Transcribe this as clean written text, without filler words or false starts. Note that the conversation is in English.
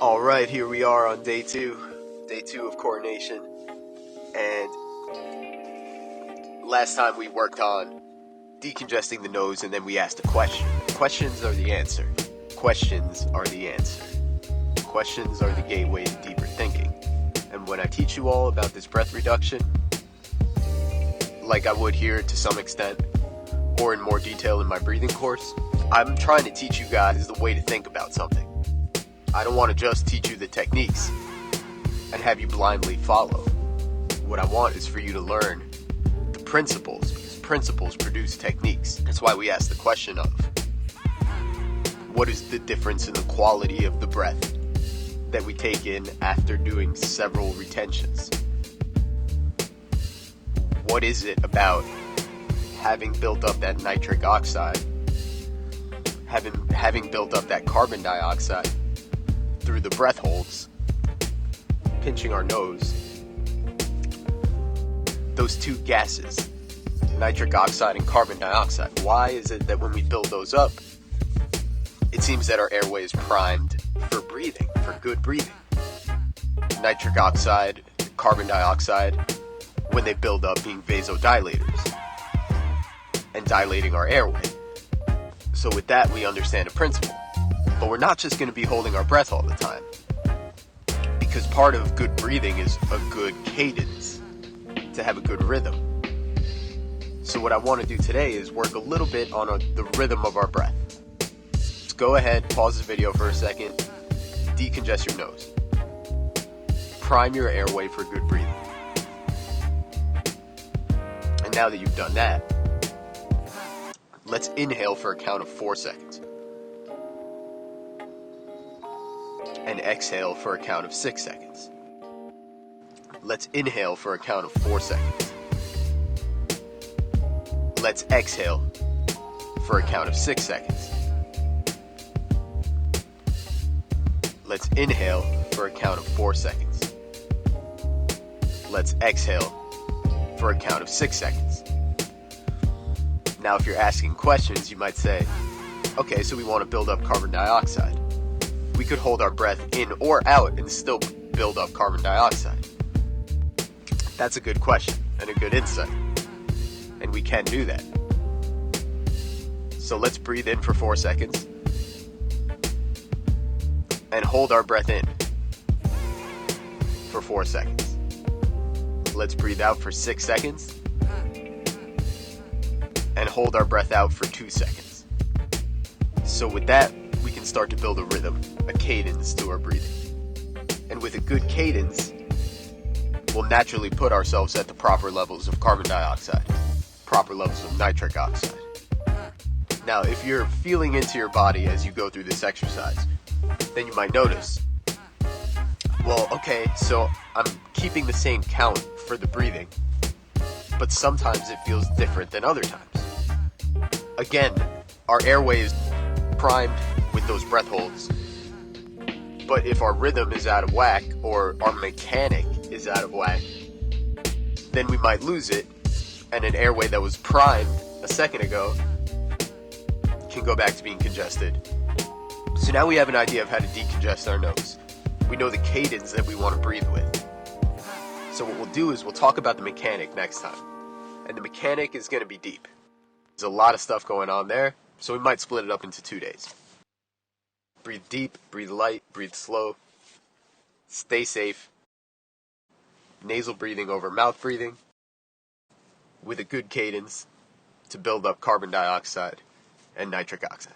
Alright, here we are on day two of coordination, and last time we worked on decongesting the nose and then we asked a question. Questions are the answer. Questions are the answer. Questions are the gateway to deeper thinking. And when I teach you all about this breath reduction, like I would here to some extent, or in more detail in my breathing course, I'm trying to teach you guys the way to think about something. I don't want to just teach you the techniques and have you blindly follow. What I want is for you to learn the principles, because principles produce techniques. That's why we ask the question of, what is the difference in the quality of the breath that we take in after doing several retentions? What is it about having built up that nitric oxide, having built up that carbon dioxide through the breath holds, pinching our nose, those two gases, nitric oxide and carbon dioxide, why is it that when we build those up, it seems that our airway is primed for breathing, for good breathing? Nitric oxide, carbon dioxide, when they build up, being vasodilators and dilating our airway. So with that, we understand a principle. But we're not just going to be holding our breath all the time, because part of good breathing is a good cadence, to have a good rhythm. So what I want to do today is work a little bit on the rhythm of our breath. Just go ahead, pause the video for a second, decongest your nose, prime your airway for good breathing. And now that you've done that, let's inhale for a count of 4 seconds. And exhale for a count of 6 seconds. Let's inhale for a count of 4 seconds. Let's exhale for a count of 6 seconds. Let's inhale for a count of 4 seconds. Let's exhale for a count of 6 seconds. Now, if you're asking questions, you might say, okay, so we want to build up carbon dioxide. We could hold our breath in or out and still build up carbon dioxide. That's a good question and a good insight. And we can do that. So let's breathe in for 4 seconds and hold our breath in for 4 seconds. Let's breathe out for 6 seconds and hold our breath out for 2 seconds. So with that, we can start to build a rhythm, a cadence to our breathing. And with a good cadence, we'll naturally put ourselves at the proper levels of carbon dioxide, proper levels of nitric oxide. Now, if you're feeling into your body as you go through this exercise, then you might notice, well, okay, so I'm keeping the same count for the breathing, but sometimes it feels different than other times. Again, our airway is primed with those breath holds, but if our rhythm is out of whack or our mechanic is out of whack, then we might lose it, and an airway that was primed a second ago can go back to being congested. So now we have an idea of how to decongest our nose. We know the cadence that we want to breathe with. So what we'll do is we'll talk about the mechanic next time, and the mechanic is going to be deep. There's a lot of stuff going on there, so we might split it up into 2 days. Breathe deep, breathe light, breathe slow. Stay safe. Nasal breathing over mouth breathing with a good cadence to build up carbon dioxide and nitric oxide.